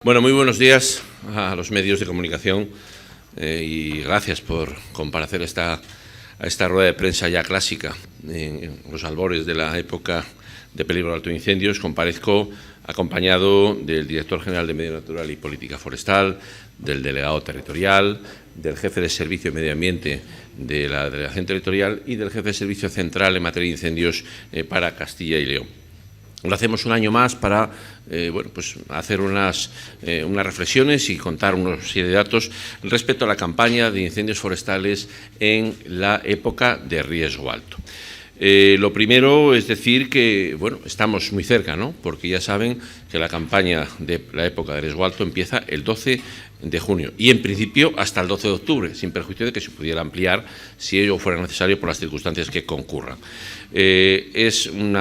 Bueno, muy buenos días a los medios de comunicación y gracias por comparecer a esta rueda de prensa ya clásica en los albores de la época de peligro de alto incendios. Comparezco acompañado del Director General de Medio Natural y Política Forestal, del Delegado Territorial, del Jefe de Servicio de Medio Ambiente de la Delegación Territorial y del Jefe de Servicio Central en materia de incendios para Castilla y León. Lo hacemos un año más para hacer unas reflexiones y contar una serie de datos respecto a la campaña de incendios forestales en la época de riesgo alto. Lo primero es decir que estamos muy cerca, ¿no? Porque ya saben que la campaña de la época de riesgo alto empieza el 12 de junio y, en principio, hasta el 12 de octubre, sin perjuicio de que se pudiera ampliar si ello fuera necesario por las circunstancias que concurran. Es un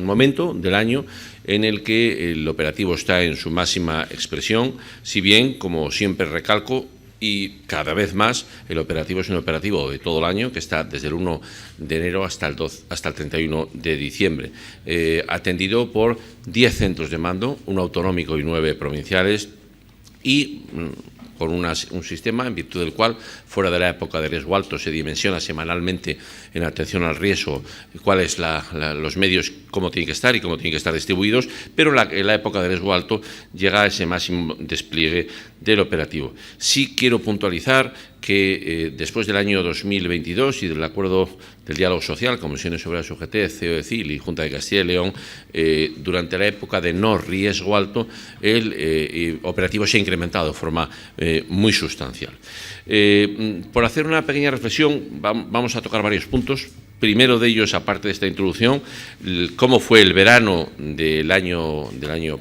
momento del año en el que el operativo está en su máxima expresión, si bien, como siempre recalco, y cada vez más, el operativo es un operativo de todo el año que está desde el 1 de enero hasta el 31 de diciembre, atendido por 10 centros de mando, 1 autonómico y 9 provinciales, y con un sistema en virtud del cual, fuera de la época de riesgo alto, se dimensiona semanalmente en atención al riesgo cuáles los medios, cómo tienen que estar y cómo tienen que estar distribuidos, pero en la época de riesgo alto llega a ese máximo despliegue del operativo. Sí quiero puntualizar que después del año 2022 y del acuerdo del diálogo social, Comisiones Obreras UGT, COECIL y Junta de Castilla y León, durante la época de no riesgo alto, el operativo se ha incrementado de forma muy sustancial. Por hacer una pequeña reflexión, vamos a tocar varios puntos. Primero de ellos, aparte de esta introducción, cómo fue el verano del año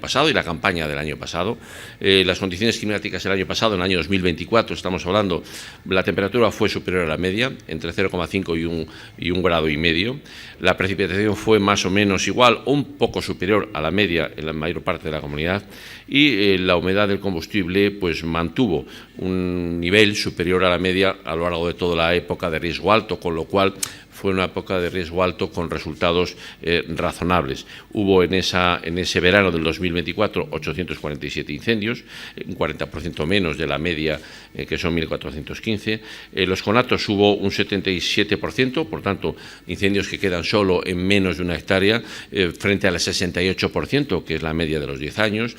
pasado y la campaña del año pasado. Las condiciones climáticas el año pasado, en el año 2024, estamos hablando, la temperatura fue superior a la media, entre 0,5 y 1,5 grados. La precipitación fue más o menos igual o un poco superior a la media en la mayor parte de la comunidad, y la humedad del combustible pues mantuvo un nivel superior a la media a lo largo de toda la época de riesgo alto, con lo cual fue una época de riesgo alto con resultados razonables. Hubo en ese verano del 2024 847 incendios, un 40% menos de la media, que son 1.415. Los conatos hubo un 77%, por tanto, incendios que quedan solo en menos de 1 hectárea, frente al 68%, que es la media de los 10 años.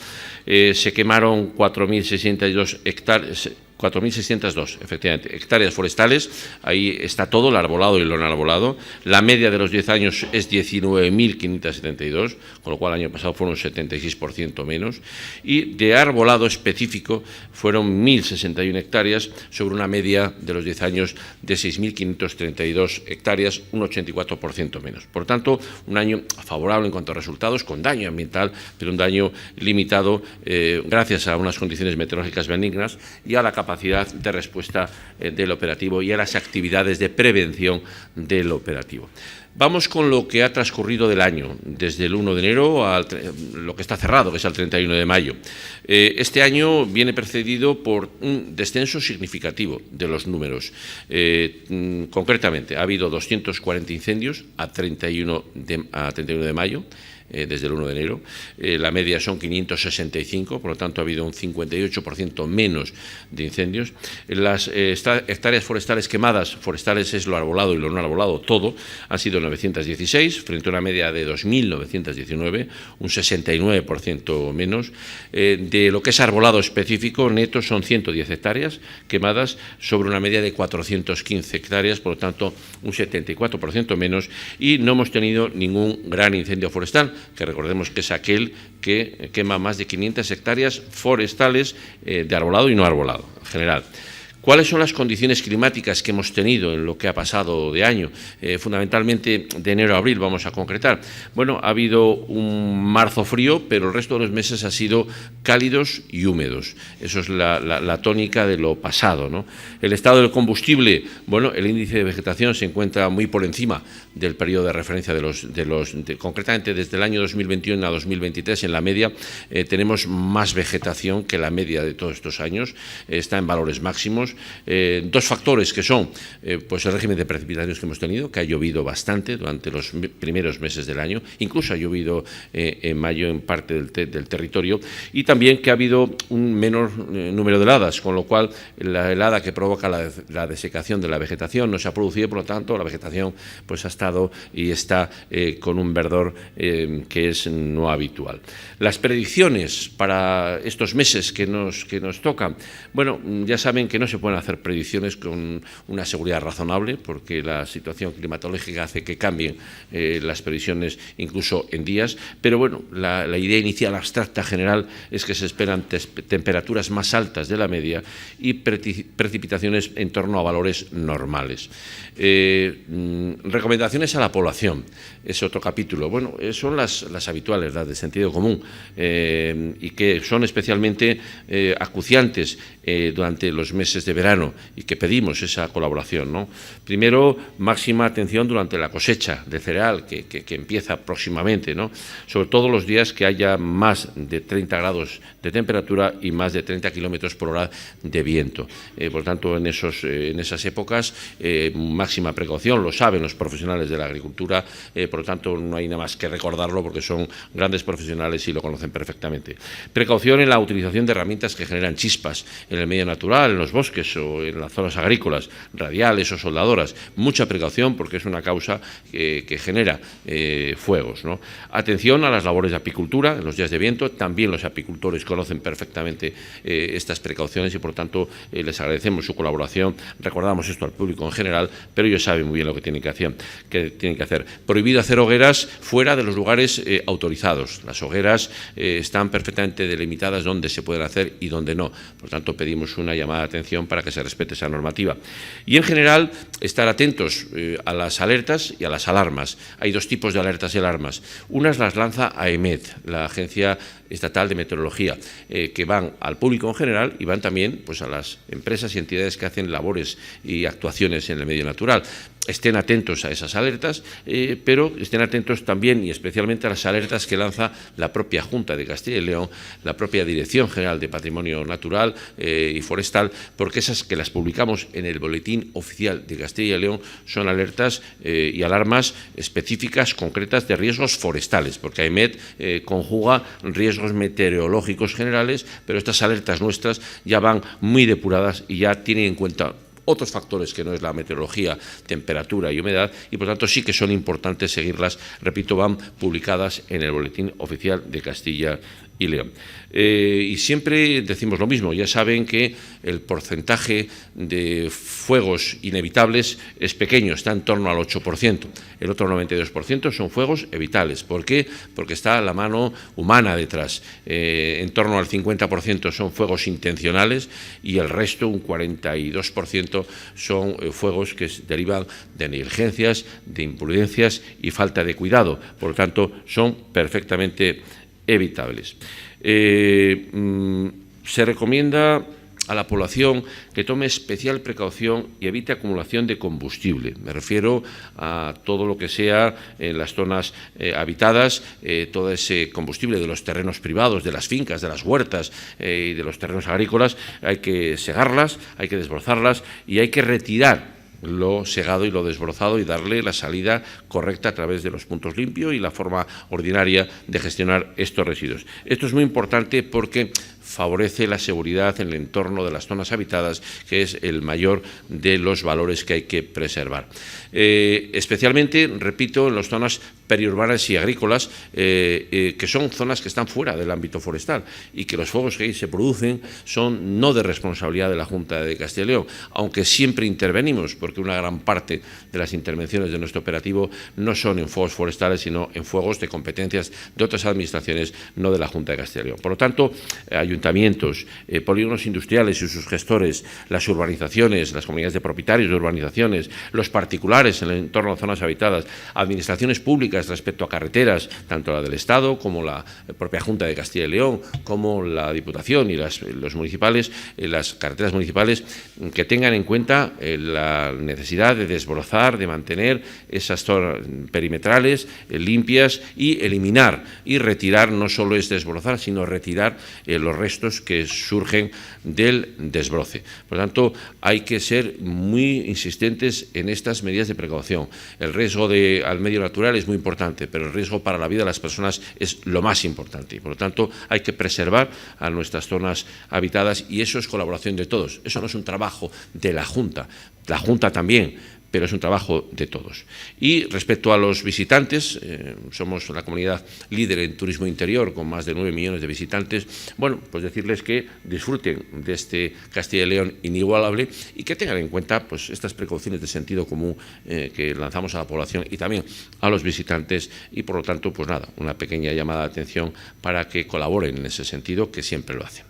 Se quemaron 4.602 hectáreas. 4.602, efectivamente, hectáreas forestales. Ahí está todo, el arbolado y el no arbolado. La media de los 10 años es 19.572, con lo cual el año pasado fueron un 76% menos. Y de arbolado específico fueron 1.061 hectáreas sobre una media de los 10 años de 6.532 hectáreas, un 84% menos. Por tanto, un año favorable en cuanto a resultados, con daño ambiental, pero un daño limitado gracias a unas condiciones meteorológicas benignas y a la capacidad de respuesta del operativo y a las actividades de prevención del operativo. Vamos con lo que ha transcurrido del año, desde el 1 de enero a lo que está cerrado, que es el 31 de mayo. Este año viene precedido por un descenso significativo de los números. Concretamente, ha habido 240 incendios a 31 de mayo, desde el 1 de enero. La media son 565, por lo tanto ha habido un 58% menos de incendios. Las hectáreas forestales quemadas, forestales es lo arbolado y lo no arbolado, todo, han sido 916, frente a una media de 2.919, un 69% menos. De lo que es arbolado específico, neto, son 110 hectáreas quemadas sobre una media de 415 hectáreas, por lo tanto un 74% menos, y no hemos tenido ningún gran incendio forestal, que recordemos que es aquel que quema más de 500 hectáreas forestales de arbolado y no arbolado en general. ¿Cuáles son las condiciones climáticas que hemos tenido en lo que ha pasado de año? Fundamentalmente de enero a abril vamos a concretar. Bueno, ha habido un marzo frío, pero el resto de los meses ha sido cálidos y húmedos. Eso es la tónica de lo pasado, ¿no? El estado del combustible, bueno, el índice de vegetación se encuentra muy por encima del periodo de referencia concretamente desde el año 2021 a 2023, en la media tenemos más vegetación que la media de todos estos años, está en valores máximos. dos factores que son pues el régimen de precipitaciones que hemos tenido, que ha llovido bastante durante los primeros meses del año, incluso ha llovido en mayo en parte del territorio, y también que ha habido un menor número de heladas, con lo cual la helada que provoca la desecación de la vegetación no se ha producido, por lo tanto la vegetación pues ha estado y está con un verdor que es no habitual. Las predicciones para estos meses que nos tocan, bueno, ya saben que no se pueden hacer predicciones con una seguridad razonable, porque la situación climatológica hace que cambien las previsiones incluso en días, pero bueno, la idea inicial abstracta general es que se esperan temperaturas más altas de la media y precipitaciones en torno a valores normales. Recomendaciones a la población, es otro capítulo. Bueno, son las habituales, las de sentido común, y que son especialmente acuciantes durante los meses de verano y que pedimos esa colaboración, ¿no? Primero, máxima atención durante la cosecha de cereal que empieza próximamente, ¿no? Sobre todo los días que haya más de 30 grados de temperatura y más de 30 kilómetros por hora de viento. Por tanto, en esas épocas, máxima precaución, lo saben los profesionales de la agricultura, por lo tanto, no hay nada más que recordarlo porque son grandes profesionales y lo conocen perfectamente. Precaución en la utilización de herramientas que generan chispas en el medio natural, en los bosques o en las zonas agrícolas, radiales o soldadoras. Mucha precaución porque es una causa que genera fuegos, ¿no? Atención a las labores de apicultura en los días de viento. También los apicultores conocen perfectamente estas precauciones y, por tanto, les agradecemos su colaboración. Recordamos esto al público en general, pero ellos saben muy bien lo que tienen que hacer. Prohibido hacer hogueras fuera de los lugares autorizados. Las hogueras están perfectamente delimitadas dónde se pueden hacer y dónde no. Por tanto, pedimos una llamada de atención para que se respete esa normativa. Y, en general, estar atentos a las alertas y a las alarmas. Hay dos tipos de alertas y alarmas. Unas las lanza AEMET, la Agencia Estatal de Meteorología, que van al público en general y van también pues, a las empresas y entidades que hacen labores y actuaciones en el medio natural. Estén atentos a esas alertas, pero estén atentos también y especialmente a las alertas que lanza la propia Junta de Castilla y León, la propia Dirección General de Patrimonio Natural y Forestal, porque esas que las publicamos en el Boletín Oficial de Castilla y León son alertas y alarmas específicas, concretas de riesgos forestales, porque AEMET conjuga riesgos meteorológicos generales, pero estas alertas nuestras ya van muy depuradas y ya tienen en cuenta otros factores que no es la meteorología, temperatura y humedad, y por tanto sí que son importantes seguirlas. Repito, van publicadas en el Boletín Oficial de Castilla y León. Y siempre decimos lo mismo, ya saben que el porcentaje de fuegos inevitables es pequeño, está en torno al 8%. El otro 92% son fuegos evitables. ¿Por qué? Porque está la mano humana detrás. En torno al 50% son fuegos intencionales y el resto, un 42%, son fuegos que derivan de negligencias, de imprudencias y falta de cuidado. Por lo tanto, son perfectamente evitables. Se recomienda a la población que tome especial precaución y evite acumulación de combustible. Me refiero a todo lo que sea en las zonas habitadas, todo ese combustible de los terrenos privados, de las fincas, de las huertas y de los terrenos agrícolas. Hay que segarlas, hay que desbrozarlas y hay que retirar lo segado y lo desbrozado y darle la salida correcta a través de los puntos limpios y la forma ordinaria de gestionar estos residuos. Esto es muy importante porque favorece la seguridad en el entorno de las zonas habitadas, que es el mayor de los valores que hay que preservar. Especialmente, repito, en las zonas periurbanas y agrícolas, que son zonas que están fuera del ámbito forestal y que los fuegos que ahí se producen son no de responsabilidad de la Junta de Castilla y León, aunque siempre intervenimos, porque una gran parte de las intervenciones de nuestro operativo no son en fuegos forestales, sino en fuegos de competencias de otras administraciones, no de la Junta de Castilla y León. Por lo tanto, ayuntamientos, polígonos industriales y sus gestores, las urbanizaciones, las comunidades de propietarios de urbanizaciones, los particulares en el entorno de zonas habitadas, administraciones públicas respecto a carreteras, tanto la del Estado como la propia Junta de Castilla y León, como la Diputación y los municipales, las carreteras municipales, que tengan en cuenta la necesidad de desbrozar, de mantener esas zonas perimetrales limpias y eliminar y retirar, no solo es desbrozar, sino retirar los restos restos que surgen del desbroce. Por lo tanto, hay que ser muy insistentes en estas medidas de precaución. El riesgo al medio natural es muy importante, pero el riesgo para la vida de las personas es lo más importante. Y, por lo tanto, hay que preservar a nuestras zonas habitadas y eso es colaboración de todos. Eso no es un trabajo de la Junta también, pero es un trabajo de todos. Y respecto a los visitantes, somos la comunidad líder en turismo interior, con más de 9 millones de visitantes. Bueno, pues decirles que disfruten de este Castilla y León inigualable y que tengan en cuenta pues, estas precauciones de sentido común que lanzamos a la población y también a los visitantes y, por lo tanto, pues nada, una pequeña llamada de atención para que colaboren en ese sentido, que siempre lo hacen.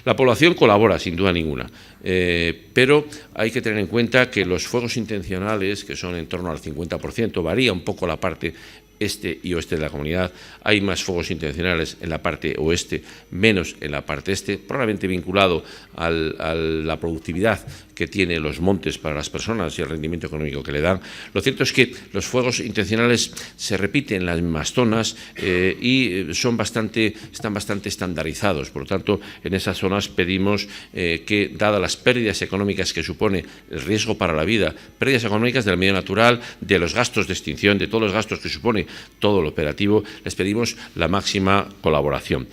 La población colabora, sin duda ninguna, pero hay que tener en cuenta que los fuegos intencionales, que son en torno al 50%, varía un poco la parte este y oeste de la comunidad. Hay más fuegos intencionales en la parte oeste, menos en la parte este, probablemente vinculado a la productividad que tiene los montes para las personas y el rendimiento económico que le dan. Lo cierto es que los fuegos intencionales se repiten en las mismas zonas y están bastante estandarizados. Por lo tanto, en esas zonas pedimos que, dadas las pérdidas económicas que supone el riesgo para la vida, pérdidas económicas del medio natural, de los gastos de extinción, de todos los gastos que supone todo lo operativo, les pedimos la máxima colaboración.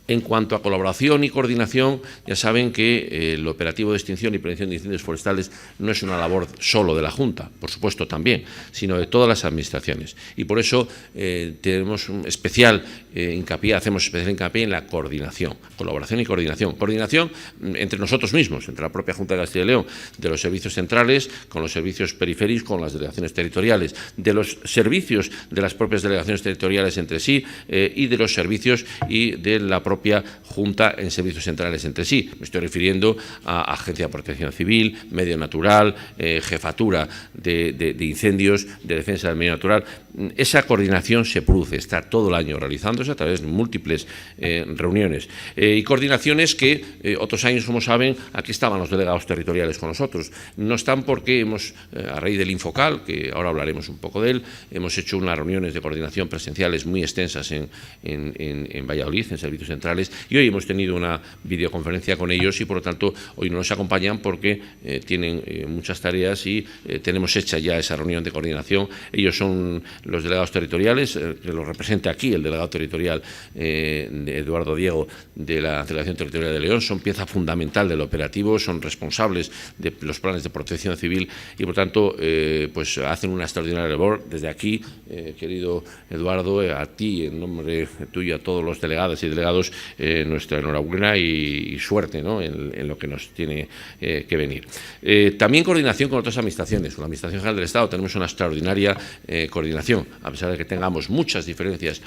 En cuanto a colaboración y coordinación, ya saben que el operativo de extinción y prevención de incendios forestales no es una labor solo de la Junta, por supuesto también, sino de todas las administraciones. Y por eso tenemos un especial hacemos especial hincapié en la coordinación, colaboración y coordinación. Coordinación entre nosotros mismos, entre la propia Junta de Castilla y León, de los servicios centrales, con los servicios periféricos, con las delegaciones territoriales, de los servicios de las propias delegaciones territoriales entre sí y de los servicios y de la propia Junta en servicios centrales entre sí. Me estoy refiriendo a Agencia de Protección Civil, Medio Natural, Jefatura de Incendios, de Defensa del Medio Natural. Esa coordinación se produce, está todo el año realizándose a través de múltiples reuniones y coordinaciones que otros años, como saben, aquí estaban los delegados territoriales con nosotros. No están porque a raíz del Infocal, que ahora hablaremos un poco de él, hemos hecho unas reuniones de coordinación presenciales muy extensas en Valladolid, en servicios centrales, y hoy hemos tenido una videoconferencia con ellos y, por lo tanto, hoy no nos acompañan porque tienen muchas tareas y tenemos hecha ya esa reunión de coordinación. Ellos son los delegados territoriales, que los representa aquí el delegado territorial de Eduardo Diego de la Delegación Territorial de León, son pieza fundamental del operativo, son responsables de los planes de protección civil y, por tanto, pues hacen una extraordinaria labor. Desde aquí, querido Eduardo, a ti, en nombre tuyo, a todos los delegados y delegados, nuestra enhorabuena y suerte, ¿no?, en lo que nos tiene que venir. También coordinación con otras administraciones. Con la Administración General del Estado tenemos una extraordinaria coordinación, a pesar de que tengamos muchas diferencias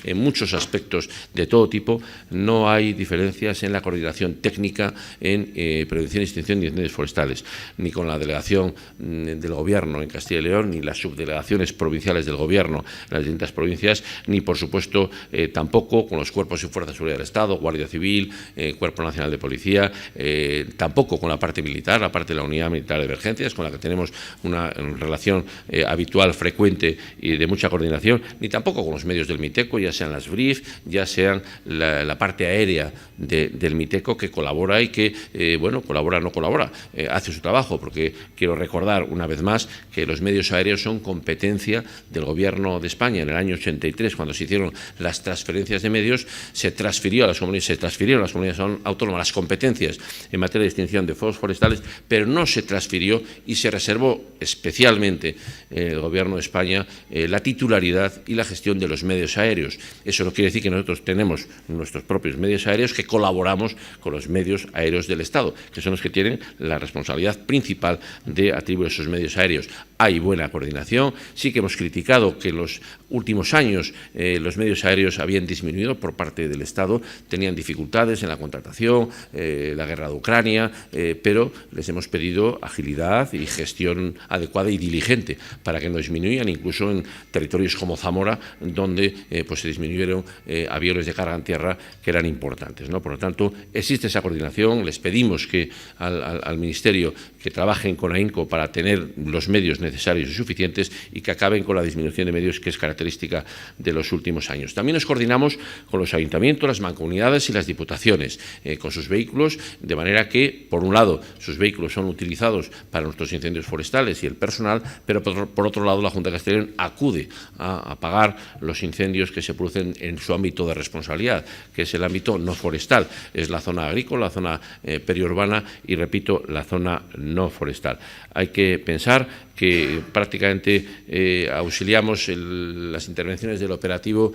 en muchos aspectos de todo tipo, no hay diferencias en la coordinación técnica en prevención y extinción de incendios forestales, ni con la delegación del Gobierno en Castilla y León, ni las subdelegaciones provinciales del Gobierno en las distintas provincias, ni, por supuesto, tampoco con los cuerpos y fuerzas de seguridad del Estado, Guardia Civil, Cuerpo Nacional de Policía, tampoco con la parte militar, la parte de la Unidad Militar de Emergencias, con la que tenemos una relación habitual, frecuente y de mucha coordinación, ni tampoco con los medios del MITECO, ya sean las BRIF, ya sean la parte aérea del MITECO, que colabora y que, colabora o no colabora, hace su trabajo, porque quiero recordar una vez más que los medios aéreos son competencia del Gobierno de España. En el año 83, cuando se hicieron las transferencias de medios, se transfirieron a las comunidades autónomas las competencias en materia de extinción de fuegos forestales, pero no se transfirió y se reservó especialmente el Gobierno de España la titularidad y la gestión de los medios aéreos. Eso no quiere decir que nosotros tenemos nuestros propios medios aéreos, que colaboramos con los medios aéreos del Estado, que son los que tienen la responsabilidad principal de atribuir esos medios aéreos. Hay buena coordinación. Sí que hemos criticado que en los últimos años los medios aéreos habían disminuido dinero por parte del Estado, tenían dificultades en la contratación, la guerra de Ucrania, pero les hemos pedido agilidad y gestión adecuada y diligente para que no disminuyan, incluso en territorios como Zamora, donde pues se disminuyeron aviones de carga en tierra que eran importantes, ¿no? Por lo tanto, existe esa coordinación. Les pedimos que al Ministerio que trabajen con AINCO para tener los medios necesarios y suficientes y que acaben con la disminución de medios que es característica de los últimos años. También nos coordinamos con los ayuntamientos, las mancomunidades y las diputaciones con sus vehículos, de manera que, por un lado, sus vehículos son utilizados para nuestros incendios forestales y el personal, pero por otro lado, la Junta de Castilla y León acude a apagar los incendios que se producen en su ámbito de responsabilidad, que es el ámbito no forestal, es la zona agrícola, la zona periurbana y, repito, la zona no forestal. Hay que pensar que prácticamente auxiliamos las intervenciones del operativo,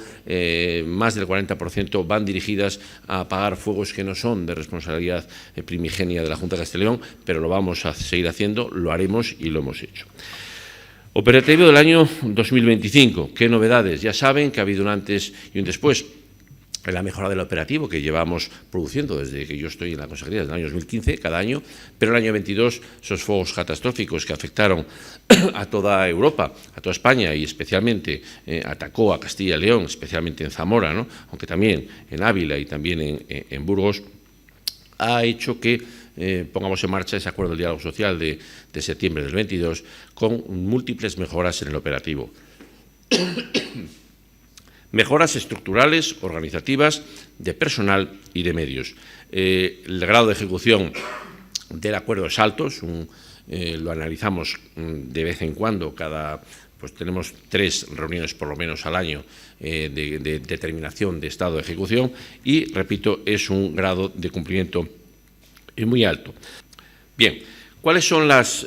más del 40% van dirigidas a apagar fuegos que no son de responsabilidad primigenia de la Junta de Castilla y León, pero lo vamos a seguir haciendo, lo haremos y lo hemos hecho. Operativo del año 2025. ¿Qué novedades? Ya saben que ha habido un antes y un después en la mejora del operativo que llevamos produciendo desde que yo estoy en la Consejería, desde el año 2015, cada año, pero el año 22, esos fuegos catastróficos que afectaron a toda Europa, a toda España y especialmente atacó a Castilla y León, especialmente en Zamora, ¿no? Aunque también en Ávila y también en Burgos, ha hecho que pongamos en marcha ese acuerdo del diálogo social de septiembre del 22 con múltiples mejoras en el operativo. Mejoras estructurales, organizativas, de personal y de medios. El grado de ejecución del acuerdo es alto, lo analizamos de vez en cuando, pues tenemos 3 reuniones por lo menos al año de determinación de estado de ejecución y, repito, es un grado de cumplimiento muy alto. Bien, ¿cuáles son las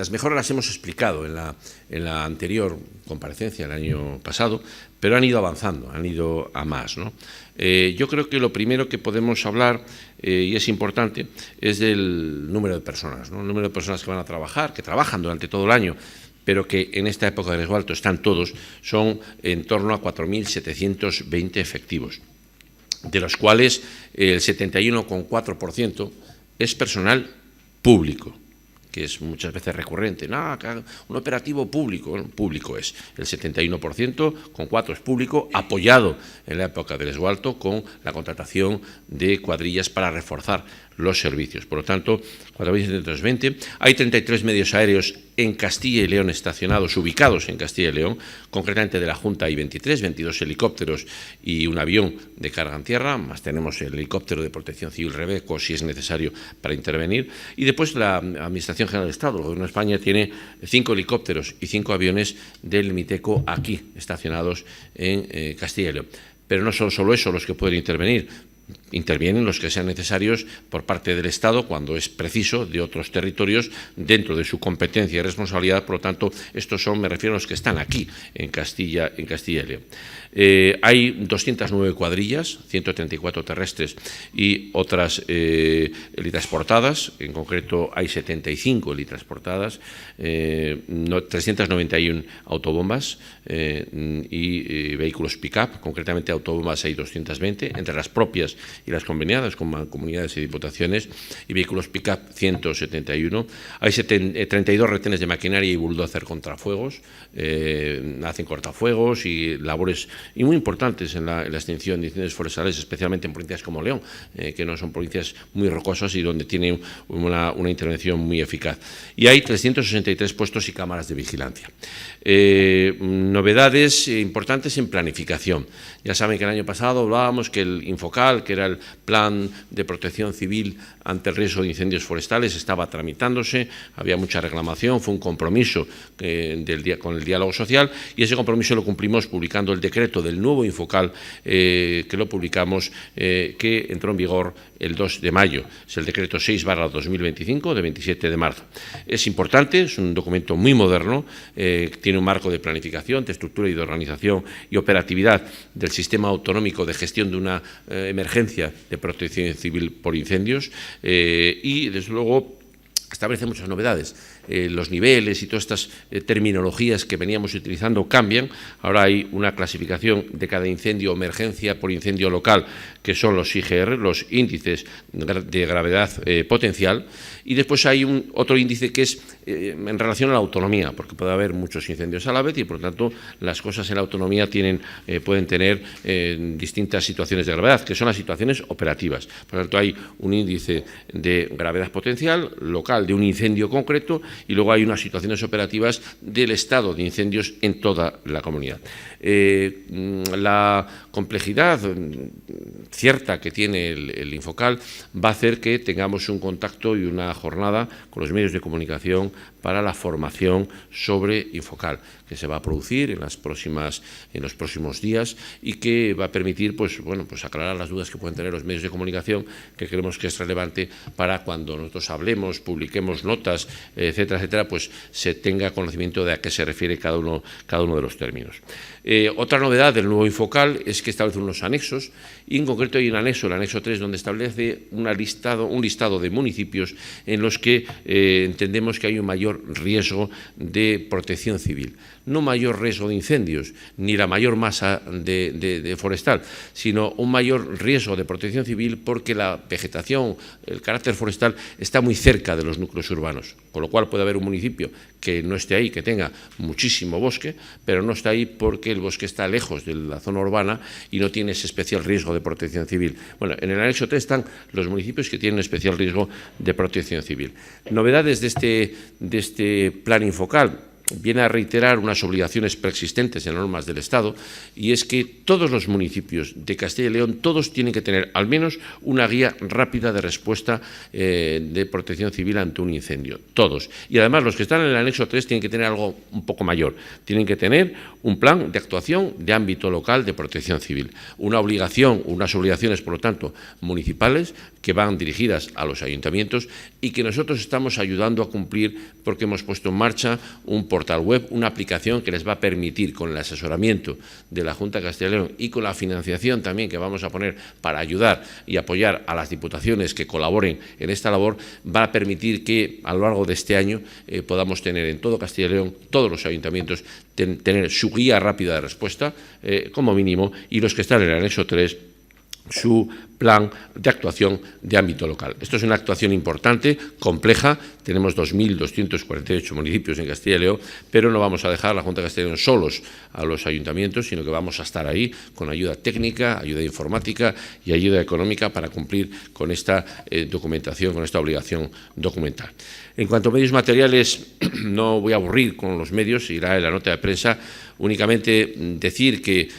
mejoras? Las hemos explicado en la anterior comparecencia, el año pasado, pero han ido avanzando, han ido a más, ¿no? Yo creo que lo primero que podemos hablar, y es importante, es del número de personas, ¿no? El número de personas que van a trabajar, que trabajan durante todo el año, pero que en esta época de riesgo alto están todos, son en torno a 4.720 efectivos, de los cuales el 71,4% es personal público, que es muchas veces recurrente. No, un operativo público, bueno, público es el 71%, con 4 es público, apoyado en la época del riesgo alto con la contratación de cuadrillas para reforzar los servicios. Por lo tanto, 4.720. Hay 33 medios aéreos en Castilla y León estacionados, ubicados en Castilla y León. Concretamente de la Junta hay 23, 22 helicópteros y un avión de carga en tierra, más tenemos el helicóptero de protección civil Rebeco, si es necesario, para intervenir. Y después la Administración General del Estado, el Gobierno de España, tiene 5 helicópteros y 5 aviones del MITECO aquí, estacionados en Castilla y León. Pero no son solo eso los que pueden intervenir. Intervienen los que sean necesarios por parte del Estado cuando es preciso, de otros territorios dentro de su competencia y responsabilidad. Por lo tanto, estos son, me refiero a los que están aquí en Castilla y León. Hay 209 cuadrillas, 134 terrestres y otras helitransportadas. En concreto hay 75 helitransportadas, 391 autobombas y vehículos pick-up. Concretamente autobombas hay 220, entre las propias y las conveniadas con mancomunidades y diputaciones, y vehículos pick-up 171. Hay 32 retenes de maquinaria y bulldozer contrafuegos, hacen cortafuegos y labores y muy importantes en la extinción de incendios forestales, especialmente en provincias como León, que no son provincias muy rocosas y donde tienen una intervención muy eficaz. Y hay 363 puestos y cámaras de vigilancia. Novedades importantes en planificación. Ya saben que el año pasado hablábamos que el Infocal, que era el Plan de Protección Civil ante el riesgo de incendios forestales, estaba tramitándose, había mucha reclamación, fue un compromiso con el diálogo social y ese compromiso lo cumplimos publicando el decreto del nuevo Infocal, que lo publicamos, que entró en vigor el 2 de mayo. Es el decreto 6/2025 de 27 de marzo. Es importante, es un documento muy moderno, tiene un marco de planificación, de estructura y de organización y operatividad del sistema autonómico de gestión de una emergencia de protección civil por incendios y, desde luego, establece muchas novedades. los niveles y todas estas terminologías que veníamos utilizando cambian. Ahora hay una clasificación de cada incendio o emergencia por incendio local, que son los IGR, los índices de gravedad potencial, y después hay otro índice que es en relación a la autonomía, porque puede haber muchos incendios a la vez y, por lo tanto, las cosas en la autonomía pueden tener distintas situaciones de gravedad, que son las situaciones operativas. Por lo tanto, hay un índice de gravedad potencial local de un incendio concreto y luego hay unas situaciones operativas del estado de incendios en toda la comunidad. La complejidad cierta que tiene el Infocal va a hacer que tengamos un contacto y una jornada con los medios de comunicación para la formación sobre Infocal, que se va a producir en los próximos días y que va a permitir pues aclarar las dudas que pueden tener los medios de comunicación, que creemos que es relevante para cuando nosotros hablemos, publiquemos notas, etcétera, etcétera, pues se tenga conocimiento de a qué se refiere cada uno de los términos. Otra novedad del nuevo Infocal es que establece unos anexos, y en concreto hay un anexo, el anexo 3, donde establece un listado de municipios en los que entendemos que hay un mayor riesgo de protección civil. No mayor riesgo de incendios, ni la mayor masa de forestal, sino un mayor riesgo de protección civil porque la vegetación, el carácter forestal está muy cerca de los núcleos urbanos, con lo cual puede haber un municipio que no esté ahí, que tenga muchísimo bosque, pero no está ahí porque el bosque está lejos de la zona urbana y no tiene ese especial riesgo de protección civil. Bueno, en el anexo 3 están los municipios que tienen especial riesgo de protección civil. Novedades de este plan Infocal. Viene a reiterar unas obligaciones preexistentes en normas del Estado, y es que todos los municipios de Castilla y León, todos tienen que tener al menos una guía rápida de respuesta de protección civil ante un incendio, todos. Y además los que están en el anexo 3 tienen que tener algo un poco mayor, tienen que tener un plan de actuación de ámbito local de protección civil, unas obligaciones, por lo tanto, municipales que van dirigidas a los ayuntamientos y que nosotros estamos ayudando a cumplir porque hemos puesto en marcha un portal web, una aplicación que les va a permitir, con el asesoramiento de la Junta de Castilla y León y con la financiación también que vamos a poner para ayudar y apoyar a las diputaciones que colaboren en esta labor, va a permitir que a lo largo de este año podamos tener en todo Castilla y León, todos los ayuntamientos, tener su guía rápida de respuesta, como mínimo, y los que están en el anexo 3, su plan de actuación de ámbito local. Esto es una actuación importante, compleja. Tenemos 2.248 municipios en Castilla y León, pero no vamos a dejar a la Junta de Castilla y León solos a los ayuntamientos, sino que vamos a estar ahí con ayuda técnica, ayuda informática y ayuda económica para cumplir con esta documentación, con esta obligación documental. En cuanto a medios materiales, no voy a aburrir con los medios, irá en la nota de prensa. Únicamente decir que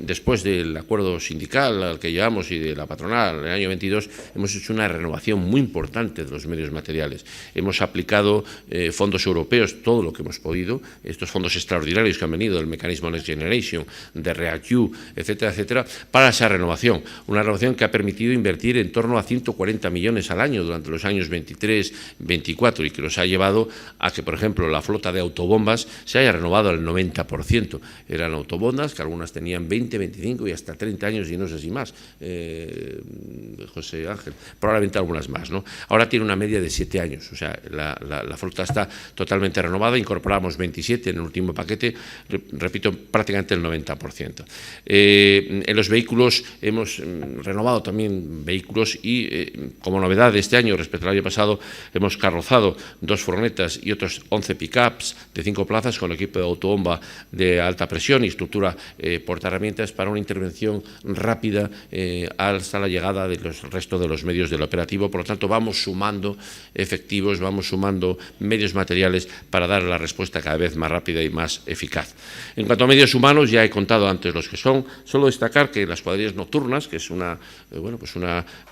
después del acuerdo sindical al que llevamos y de la patronal en el año 22, hemos hecho una renovación muy importante de los medios materiales. Hemos aplicado fondos europeos, todo lo que hemos podido, estos fondos extraordinarios que han venido del mecanismo Next Generation, de REACT-EU, etcétera, etcétera, para esa renovación. Una renovación que ha permitido invertir en torno a 140 millones al año durante los años 23-24 y que nos ha llevado a que, por ejemplo, la flota de autobombas se haya renovado al 90%. Eran autobombas que algunas tenían 20, 25 y hasta 30 años y no sé si más, José Ángel, probablemente algunas más, ¿no? Ahora tiene una media de 7 años, o sea, la flota está totalmente renovada, incorporamos 27 en el último paquete, repito, prácticamente el 90%. En los vehículos hemos renovado también vehículos y como novedad de este año respecto al año pasado hemos carrozado 2 furgonetas y otros 11 pick-ups de 5 plazas con equipo de autobomba de alta presión y estructura portaherramientas para una intervención rápida hasta la llegada del resto de los medios del operativo. Por lo tanto, vamos sumando efectivos, vamos sumando medios materiales para dar la respuesta cada vez más rápida y más eficaz. En cuanto a medios humanos, ya he contado antes los que son. Solo destacar que las cuadrillas nocturnas, que es una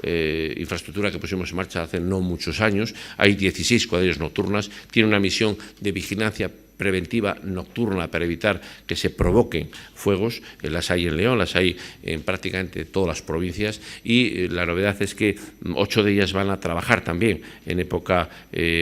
infraestructura que pusimos en marcha hace no muchos años, hay 16 cuadrillas nocturnas, tiene una misión de vigilancia preventiva nocturna para evitar que se provoquen fuegos. Las hay en León, las hay en prácticamente todas las provincias y la novedad es que 8 de ellas van a trabajar también en época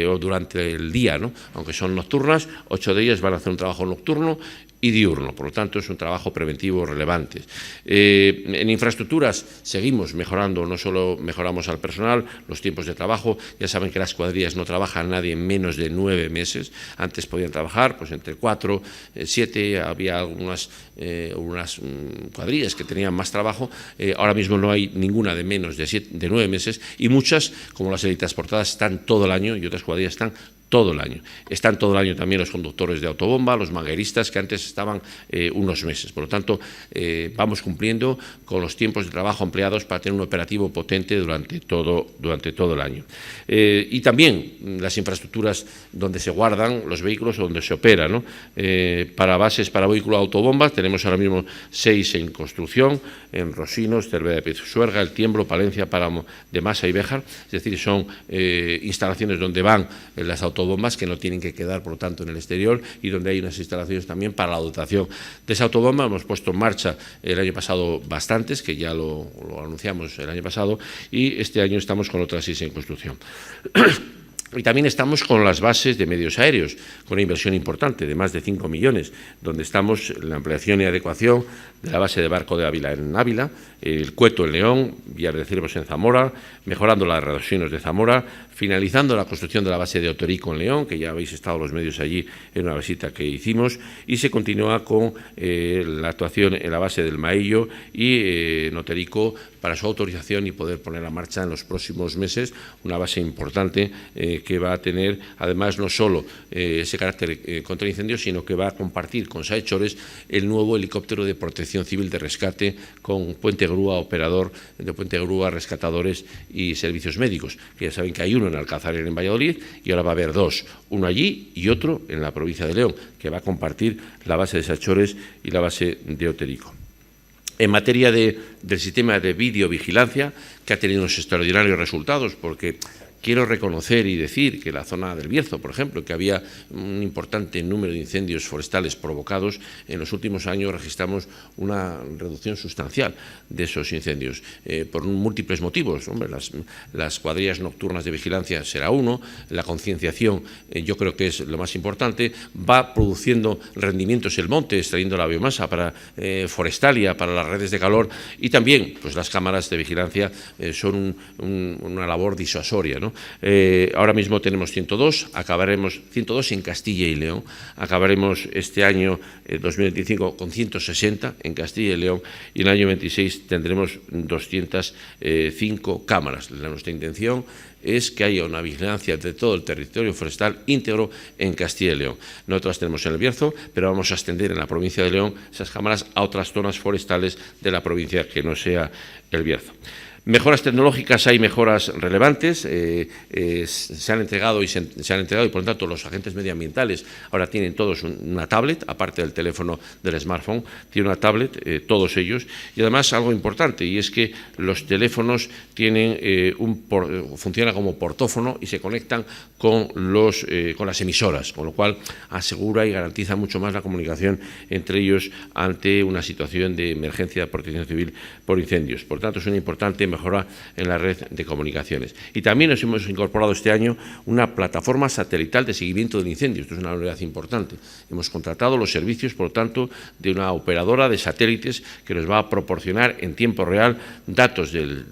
o durante el día, ¿no? Aunque son nocturnas, 8 de ellas van a hacer un trabajo nocturno y diurno. Por lo tanto, es un trabajo preventivo relevante. En infraestructuras seguimos mejorando, no solo mejoramos al personal, los tiempos de trabajo. Ya saben que las cuadrillas no trabaja nadie en menos de 9 meses. Antes podían trabajar pues entre 4, 7, había unas cuadrillas que tenían más trabajo. Ahora mismo no hay ninguna de menos de 9 meses, y muchas, como las teletransportadas, están todo el año, y otras cuadrillas están todo el año. Están todo el año también los conductores de autobomba, los mangueristas, que antes estaban unos meses. Por lo tanto, vamos cumpliendo con los tiempos de trabajo empleados para tener un operativo potente durante todo el año. Y también las infraestructuras donde se guardan los vehículos o donde se opera, ¿no? Para bases para vehículo autobombas tenemos ahora mismo 6 en construcción, en Rosinos, Cervera de Pisuerga, El Tiembro, Palencia, Páramo de Masa y Béjar. Es decir, son instalaciones donde van las autobombas, que no tienen que quedar, por lo tanto, en el exterior, y donde hay unas instalaciones también para la dotación de esa autobomba. Hemos puesto en marcha el año pasado bastantes, que ya lo anunciamos el año pasado, y este año estamos con otras 6 en construcción. Y también estamos con las bases de medios aéreos, con una inversión importante de más de 5 millones, donde estamos en la ampliación y adecuación de la base de Barco de Ávila en Ávila, el Cueto en León, Villar de Ciervos en Zamora, mejorando las Rosinos de Zamora, finalizando la construcción de la base de Otorico en León, que ya habéis estado los medios allí en una visita que hicimos, y se continúa con la actuación en la base del Maillo y en Otorico para su autorización y poder poner en marcha en los próximos meses una base importante que va a tener, además, no solo ese carácter contra incendios, sino que va a compartir con Saechores el nuevo helicóptero de protección civil de rescate con Puente Grúa, operador de Puente Grúa, rescatadores y servicios médicos, que ya saben que hay uno en Alcázar en Valladolid, y ahora va a haber 2, uno allí y otro en la provincia de León, que va a compartir la base de Saechores y la base de Oterico. En materia del sistema de videovigilancia, que ha tenido unos extraordinarios resultados, porque quiero reconocer y decir que la zona del Bierzo, por ejemplo, que había un importante número de incendios forestales provocados, en los últimos años registramos una reducción sustancial de esos incendios, por múltiples motivos. Hombre, las cuadrillas nocturnas de vigilancia será uno, la concienciación yo creo que es lo más importante, va produciendo rendimientos el monte, extrayendo la biomasa para forestalia, para las redes de calor, y también pues las cámaras de vigilancia son una labor disuasoria, ¿no? Ahora mismo tenemos 102, acabaremos 102 en Castilla y León, acabaremos este año 2025 con 160 en Castilla y León, y en el año 26 tendremos 205 cámaras. Nuestra intención es que haya una vigilancia de todo el territorio forestal íntegro en Castilla y León. Nosotros tenemos en el Bierzo, pero vamos a extender en la provincia de León esas cámaras a otras zonas forestales de la provincia que no sea el Bierzo. Mejoras tecnológicas, hay mejoras relevantes, se han entregado y por lo tanto los agentes medioambientales ahora tienen todos una tablet, aparte del teléfono del smartphone, tienen una tablet, todos ellos, y además algo importante, y es que los teléfonos tienen funcionan como portófono y se conectan con las emisoras, con lo cual asegura y garantiza mucho más la comunicación entre ellos ante una situación de emergencia de protección civil por incendios. Por tanto, es una importante mejora en la red de comunicaciones. Y también nos hemos incorporado este año una plataforma satelital de seguimiento del incendio. Esto es una novedad importante. Hemos contratado los servicios, por lo tanto, de una operadora de satélites que nos va a proporcionar en tiempo real datos del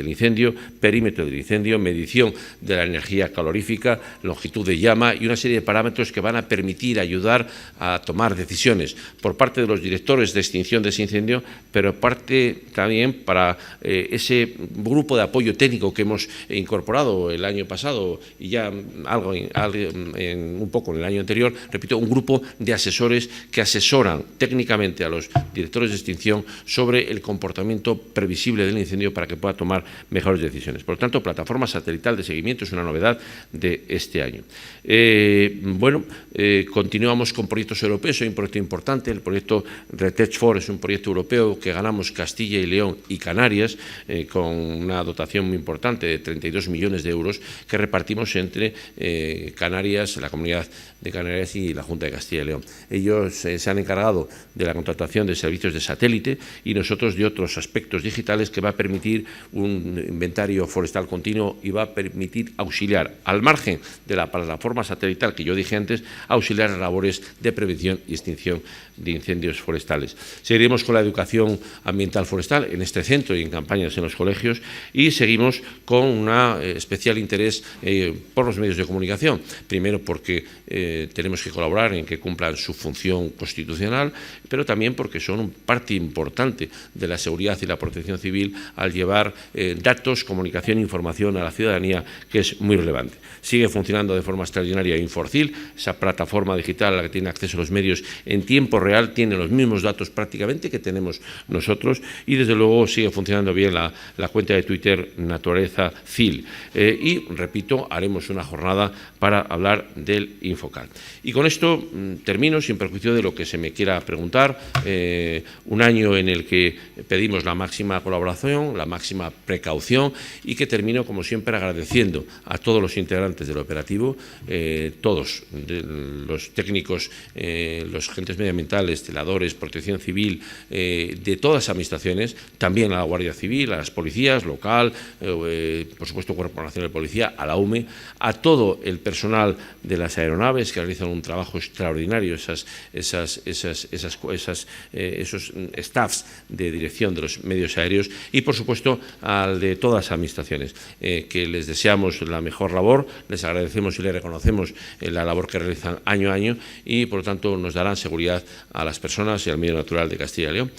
incendio, perímetro del incendio, medición de la energía calorífica, longitud de llama y una serie de parámetros que van a permitir ayudar a tomar decisiones por parte de los directores de extinción de ese incendio, pero parte también para ese grupo de apoyo técnico que hemos incorporado el año pasado y ya un poco en el año anterior, repito, un grupo de asesores que asesoran técnicamente a los directores de extinción sobre el comportamiento previsible del incendio para que pueda tomar mejores decisiones. Por lo tanto, plataforma satelital de seguimiento es una novedad de este año. Continuamos con proyectos europeos. Hay un proyecto importante, el proyecto RETECH4 es un proyecto europeo que ganamos Castilla y León y Canarias, Asturias, con una dotación muy importante de 32 millones de euros que repartimos entre Canarias, la Comunidad de Canarias y la Junta de Castilla y León. Ellos se han encargado de la contratación de servicios de satélite y nosotros de otros aspectos digitales que va a permitir un inventario forestal continuo y va a permitir auxiliar, al margen de la plataforma satelital que yo dije antes, auxiliar labores de prevención y extinción de incendios forestales. Seguiremos con la educación ambiental forestal en este centro y en campañas en los colegios, y seguimos con un especial interés por los medios de comunicación. Primero porque tenemos que colaborar en que cumplan su función constitucional, pero también porque son parte importante de la seguridad y la protección civil al llevar datos, comunicación e información a la ciudadanía, que es muy relevante. Sigue funcionando de forma extraordinaria Inforcil, esa plataforma digital a la que tiene acceso los medios en tiempo real, tiene los mismos datos prácticamente que tenemos nosotros, y desde luego sigue funcionando bien la cuenta de Twitter Naturaleza CIL. Y, repito, haremos una jornada para hablar del Infocat. Y con esto termino, sin perjuicio de lo que se me quiera preguntar. Un año en el que pedimos la máxima colaboración, la máxima precaución, y que termino, como siempre, agradeciendo a todos los integrantes del operativo, todos, los técnicos, los agentes medioambientales, celadores, protección civil, de todas las administraciones, también a la Guardia Civil, a las policías local, por supuesto Cuerpo Nacional de Policía, a la UME, a todo el personal de las aeronaves que realizan un trabajo extraordinario, esos staffs de dirección de los medios aéreos, y por supuesto al de todas las administraciones, que les deseamos la mejor labor, les agradecemos y les reconocemos la labor que realizan año a año, y por lo tanto nos darán seguridad a las personas y al medio natural de Castilla y León.